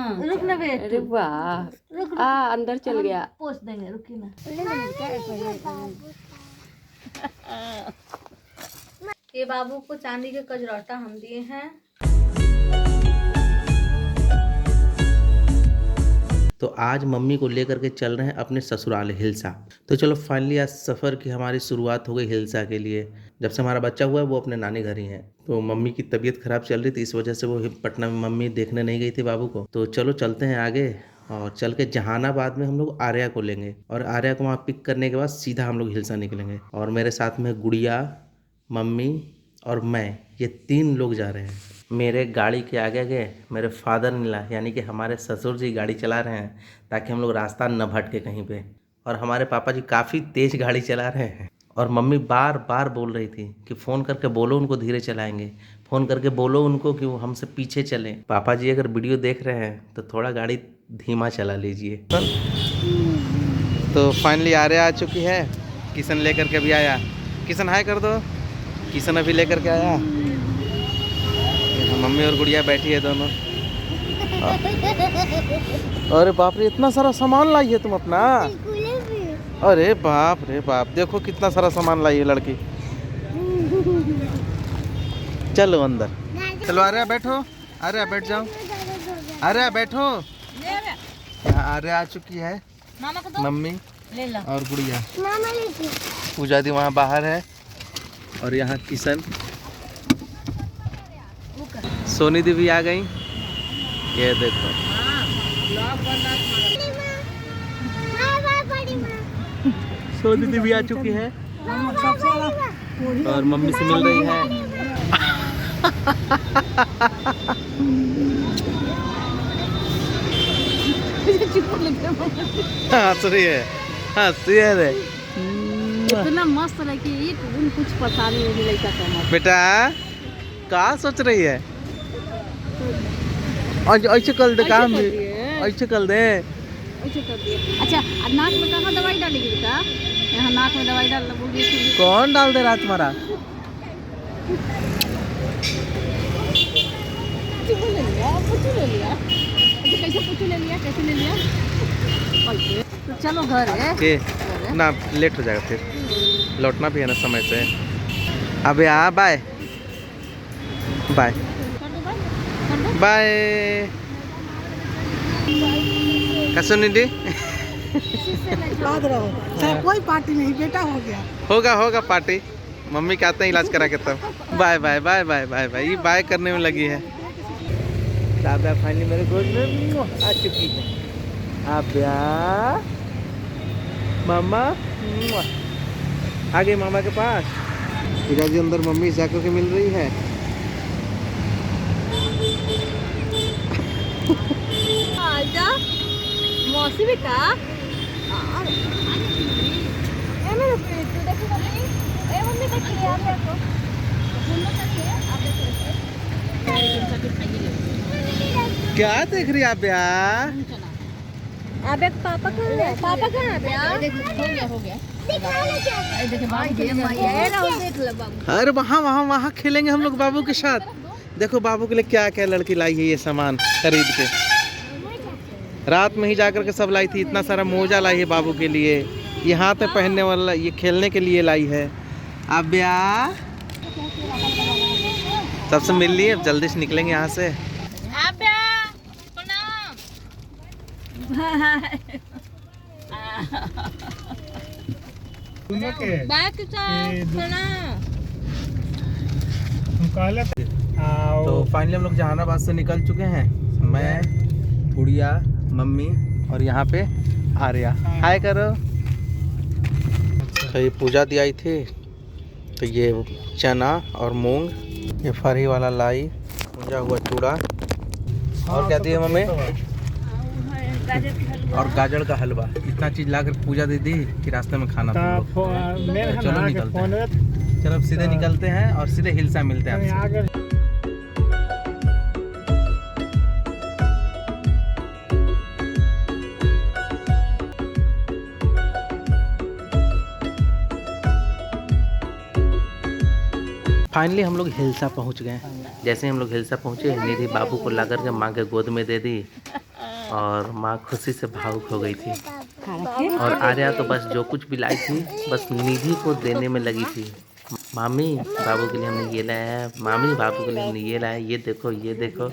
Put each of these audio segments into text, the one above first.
रुक ना बेटा। अरे वाह, अंदर चल गया। पोछ देंगे, रुकी ना। ये बाबू को चांदी के कजरौटा हम दिए हैं। तो आज मम्मी को लेकर के चल रहे हैं अपने ससुराल हिलसा। तो चलो फाइनली आज सफ़र की हमारी शुरुआत हो गई हिलसा के लिए। जब से हमारा बच्चा हुआ है वो अपने नानी घर ही है। तो मम्मी की तबीयत खराब चल रही थी, इस वजह से वो पटना में मम्मी देखने नहीं गई थी बाबू को। तो चलो चलते हैं आगे और चल के जहानाबाद में हम लोग आर्या को लेंगे और आर्या को वहाँ पिक करने के बाद सीधा हम लोग हिलसा निकलेंगे। और मेरे साथ में गुड़िया, मम्मी और मैं, ये 3 लोग जा रहे हैं। मेरे गाड़ी के आगे आगे मेरे फादर इन लॉ यानी कि हमारे ससुर जी गाड़ी चला रहे हैं ताकि हम लोग रास्ता न भटके कहीं पे। और हमारे पापा जी काफ़ी तेज़ गाड़ी चला रहे हैं। और मम्मी बार बार बोल रही थी कि फ़ोन करके बोलो उनको धीरे चलाएंगे, फ़ोन करके बोलो उनको कि वो हमसे पीछे चलें। पापा जी अगर वीडियो देख रहे हैं तो थोड़ा गाड़ी धीमा चला लीजिए। तो फाइनली आर्या आ चुकी है, किशन लेकर के भी आया। किशन हाय कर दो। किशन अभी लेकर के आया। मम्मी और गुड़िया बैठी है दोनों। अरे बाप रे, इतना सारा सामान लाई है तुम अपना। अरे बाप रे बाप, देखो कितना सारा सामान लाई है लड़की। चलो अंदर चलो। आर्या बैठो, आर्या बैठ जाओ, आर्या बैठो। यहाँ आर्या आ चुकी है, मम्मी और गुड़िया। पूजा दी वहाँ बाहर है और यहाँ किशन, सोनी दी भी आ गई। ये देखो सोनी दी भी आ चुकी है और मम्मी से मिल रही है। हंस रही है, हंस रही है रे। इतना मस्त लगी ये कुछ पता नहीं लड़का का। बेटा का सोच रही है? ऐसे कर दे काम भी, ऐसे कर दे। अच्छा नाक में कहाँ दवाई डालेगी बेटा? यहाँ नाक में दवाई डालना बोल रही। कौन डाल दे रहा तुम्हारा? पूछू ले लिया। कैसे पूछू ले लिया, कैसे ले लिया? तो चलो घर है के ना, लेट हो जाएगा फिर, लौटना भी है ना समय से। अबे हाँ, बाय बाय बाय। कसुनिधि कोई पार्टी नहीं, बेटा हो गया। होगा होगा पार्टी। मम्मी के आते हैं इलाज करा के तब। Bye bye bye bye bye bye. ये बाय करने में लगी है। दादा फाइनली मेरे गोद में आ चुकी है। अब्या मामा आ गई मामा के पास। पिताजी अंदर मम्मी से जाकर के मिल रही है। मौसी बेटा क्या देख रही है आप यार? अबे पापा कहाँ है? पापा कहाँ है यार? हो गया अरे वहाँ वहाँ वहाँ खेलेंगे हम लोग बाबू के साथ। देखो बाबू के लिए क्या क्या लड़की लाई है, ये सामान खरीद के रात में ही जाकर के सब लाई थी। इतना सारा मोजा लाई है बाबू के लिए, ये हाथ में पहनने वाला, ये खेलने के लिए लाई है। अब यार सबसे मिल लिए, अब जल्दी से निकलेंगे यहाँ से। तो फाइनली हम लोग जहानाबाद से निकल चुके हैं। मैं, गुड़िया, मम्मी और यहाँ पे आर्या। हाय करो। तो ये पूजा दी आई थी, तो ये चना और मूंग, ये फरी वाला लाई, भुंजा हुआ चूड़ा और क्या दिए मम्मी? और गाजर का हलवा। इतना चीज लाकर पूजा दे दी कि रास्ते में खाना। चलो निकलते हैं, चलो अब सीधे निकलते हैं और सीधे हिलसा मिलते हैं आपसे। फाइनली हम लोग हिलसा पहुंच गए। जैसे हम लोग हिलसा पहुंचे, निधि बाबू को ला करके माँ के गोद में दे दी और माँ खुशी से भावुक हो गई थी। और आर्या तो बस जो कुछ भी लाई थी बस निधि को देने में लगी थी। मामी बाबू के लिए हमने ये लाया है, मामी बाबू के लिए हमने ये लाया है, ये देखो ये देखो।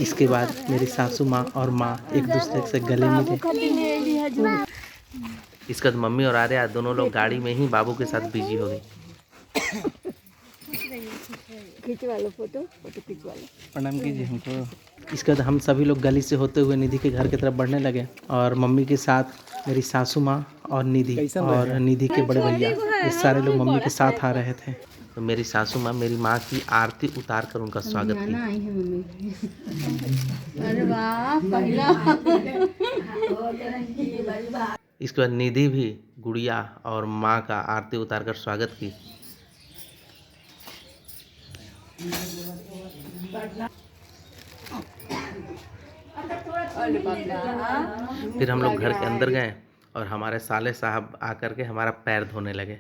इसके बाद मेरी सासू माँ और माँ एक दूसरे से गले मिले। इसके बाद मम्मी और आर्या दोनों लोग गाड़ी में ही बाबू के साथ बिजी हो गई। खिंचवा लो फोटो खिंचवा लो। प्रणाम कीजिए हमको। इसके बाद हम सभी लोग गली से होते हुए निधि के घर की तरफ बढ़ने लगे और मम्मी के साथ मेरी सासू माँ और निधि और निधि के बड़े भैया ये सारे लोग मम्मी के साथ आ रहे थे। तो मेरी सासू माँ मेरी माँ की आरती उतार कर उनका स्वागत की। अरे वाह पहला। इसके बाद निधि भी गुड़िया और माँ का आरती उतार कर स्वागत की। फिर हम लोग घर के अंदर गए और हमारे साले साहब आकर के हमारा पैर धोने लगे।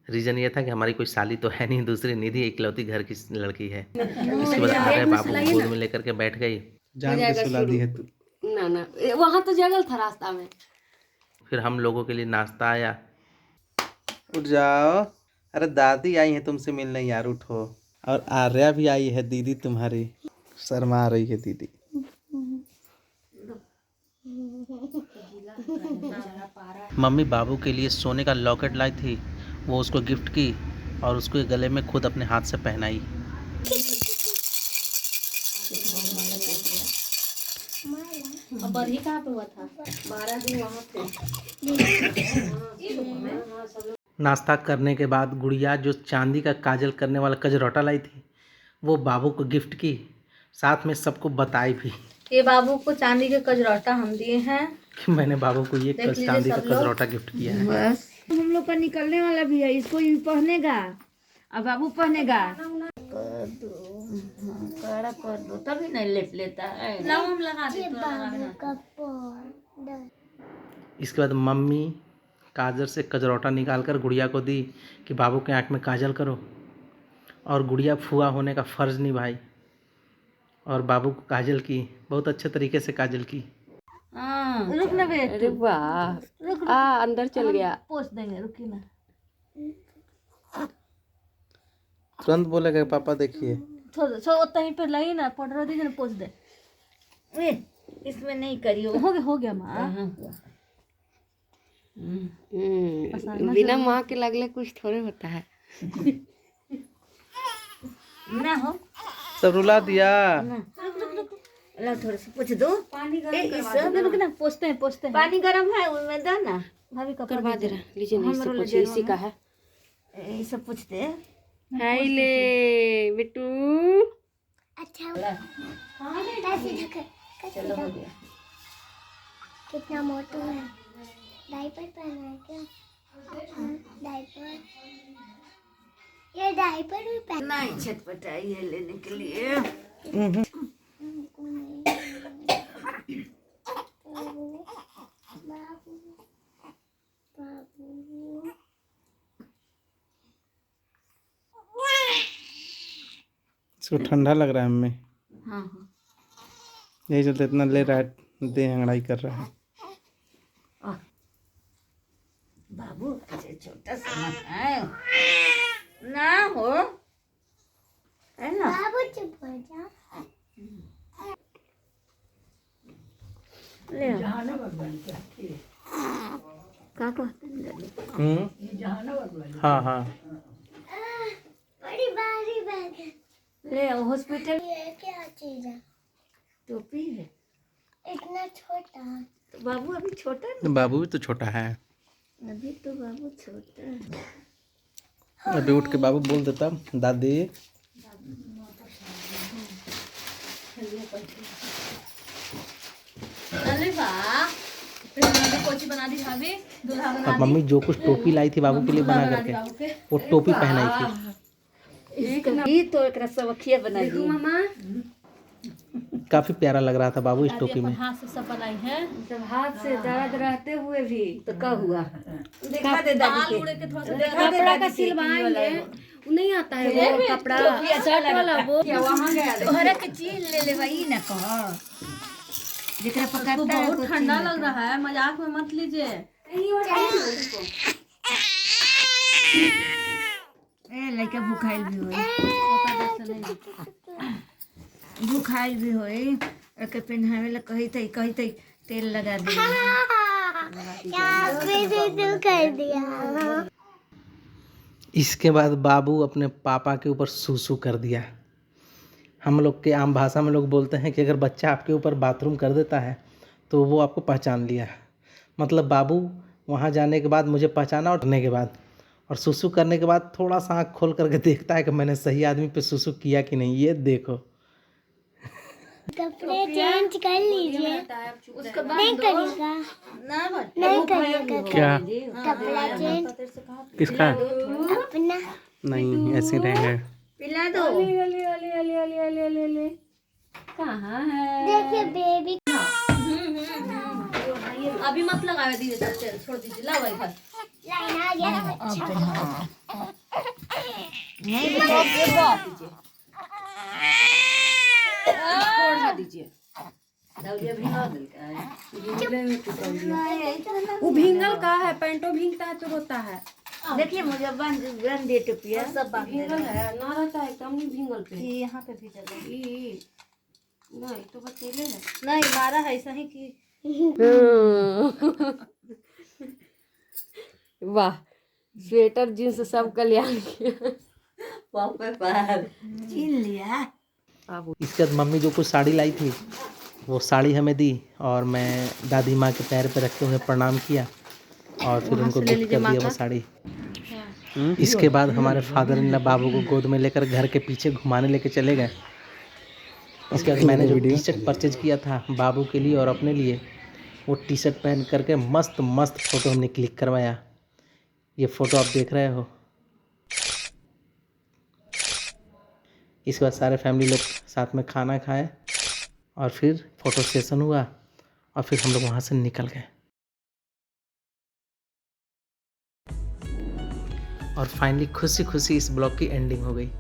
रीज़न ये था कि हमारी कोई साली तो है नहीं, दूसरी निधि इकलौती घर की लड़की है। इसके बाद आर्या बाबू गोद में लेकर के बैठ गई। जान के सुला दी है तू। ना वहाँ तो जगल था रास्ता में। फिर हम लोगों के लिए नाश्ता आया। उठ जाओ, अरे दादी आई है तुमसे मिलने यार, उठो। और आर्या भी आई है दीदी तुम्हारी, शर्मा रही है दीदी। मम्मी बाबू के लिए सोने का लॉकेट लाई थी, वो उसको गिफ्ट की और उसको गले में खुद अपने हाथ से पहनाई। बरही कहाँ पे हुआ था? 12 दिन वहाँ पे। नाश्ता करने के बाद गुड़िया जो चांदी का काजल करने वाला कजरौटा लाई थी वो बाबू को गिफ्ट की, साथ में सबको बताई भी। ये बाबू को चांदी के कजरौटा हम दिए हैं कि मैंने बाबू को ये चांदी का कजरौटा गिफ्ट किया है। बस हम लोग का निकलने वाला भी है, इसको ये पहनेगा अब बाबू पहनेगा। कर दो तभी नहीं लेट लेता है। लाओ हम लगा देते हैं। इसके बाद मम्मी काजल से कजरौटा निकाल कर गुड़िया को दी कि बाबू के आँख में काजल करो, और गुड़िया फुआ होने का फ़र्ज़ निभाई और बाबू को काजल की, बहुत अच्छे तरीके से काजल की। रुक ना बेटा। अरे वाह अंदर चल गया। पोंछ देंगे, रुकी ना। तुरंत बोलेगा पापा देखिए। थोड़ा उतना ही पे लगी ना, पढ़ दीजिए ना, पोंछ दे। इसमें नहीं करियो। हो गया माँ। बिना माँ के लगले कुछ थोड़े होता है। ना हो सब रुला दिया। ला थोड़ा सा पूछ दो। पानी गरम ना, पोंछते हैं। पानी गरम है उसमें दो ना। भाभी कपड़ा करवा दे रहा लीजिए ना, इससे पूछिए, इसी का है। ये सब पूछते हैं। हाय ले बिट्टू। अच्छा चलो हो गया। कितना मोटू है। डायपर पहना है क्या? डायपर, ये डायपर भी पहना नहीं छटपटाई है लेने के लिए। इसको ठंडा लग रहा है हमें। हाँ। यही चलते इतना ले रहा है, दे अंगड़ाई कर रहा है। बाबू ऐसे छोटा सा है ना हो, है ना? बाबू चुप हो जा। ले क्या कहते हैं? हाँ बड़ी भारी बैग है। ले हॉस्पिटल। ये क्या चीज है? टोपी है। इतना छोटा। तो बाबू अभी छोटा है। बाबू भी तो छोटा है। अभी तो बाबू छोटा है। अभी उठ के बाबू बोल देता दादी। अरे वाह, पोची बना दी भाभी, दूल्हा बना अब मम्मी जो कुछ टोपी लाई थी बाबू के लिए बना करके वो टोपी पहनाई थी। ये तो एक सवखिया बनाई दी। मामा काफी प्यारा लग रहा था बाबू इस टोपी में। हाथ से सब बनाई है। जब हाथ से दर्द रहते हुए भी तो क्या हुआ? दिखा दे बाल दादी उड़े के। के थोड़ा सा कपड़ा का सिलवाएंगे नहीं आता है वो कपड़ा शर्ट वाला वो तोहरा के चीज ले ले वही ना कह जेकरा पकड़ता है बहुत ठंडा लग रहा है, मजाक में मत लीजिए। ए लइका भूखाइल भी होई, भूखाइल भी होई, एके पहनावे ला कही तई तेल लगा दे। तू कर दिया। इसके बाद बाबू अपने पापा के ऊपर सूसू कर दिया। हम लोग के आम भाषा में लोग बोलते हैं कि अगर बच्चा आपके ऊपर बाथरूम कर देता है तो वो आपको पहचान लिया। मतलब बाबू वहाँ जाने के बाद मुझे पहचाना और उठने के बाद और सूसू करने के बाद थोड़ा सा आँख खोल करके देखता है कि मैंने सही आदमी पे सूसू किया कि नहीं। ये देखो, कपड़े चेंज कर लीजिए। नहीं करेगा, नहीं करेगा। क्या कपड़ा चेंज किसका? अपना। नहीं, ऐसे रहेगा। पिला दो। कहाँ है? देखिए बेबी। अभी मत लगावे दीजिए, तब तेल छोड़ दीजिए। लाओ भाई घर लाइन आ गया। नहीं बेटा छोड़ दीजिए। दौड़िया भिंगा दिल का वो भींगल का है, पैंटो भींगता है तो रोता है। देखिए मुझे बंद दे टोपिया सब बांध दे भींगल है ना, रहता है एकदम नहीं भींगल पे। ये यहाँ पे भी चल रही ई, नहीं तो बतेले है। नहीं मारा है ऐसा ही कि वाह, स्वेटर जींस सब कल्याण छीन लिया। इसके बाद मम्मी जो कुछ साड़ी लाई थी वो साड़ी हमें दी और मैं दादी माँ के पैर पे रखे हुए प्रणाम किया और फिर उनको गिफ्ट कर दिया वो साड़ी। इसके बाद हमारे फादर इन लॉ बाबू को गोद में लेकर घर के पीछे घुमाने लेके चले गए। इसके बाद मैंने जो टी शर्ट परचेज किया था बाबू के लिए और अपने लिए, वो टी शर्ट पहन करके मस्त मस्त फ़ोटो हमने क्लिक करवाया। ये फ़ोटो आप देख रहे हो। इसके बाद सारे फैमिली लोग साथ में खाना खाए और फिर फ़ोटो सेशन हुआ और फिर हम लोग वहाँ से निकल गए। और फाइनली खुशी खुशी इस ब्लॉग की एंडिंग हो गई।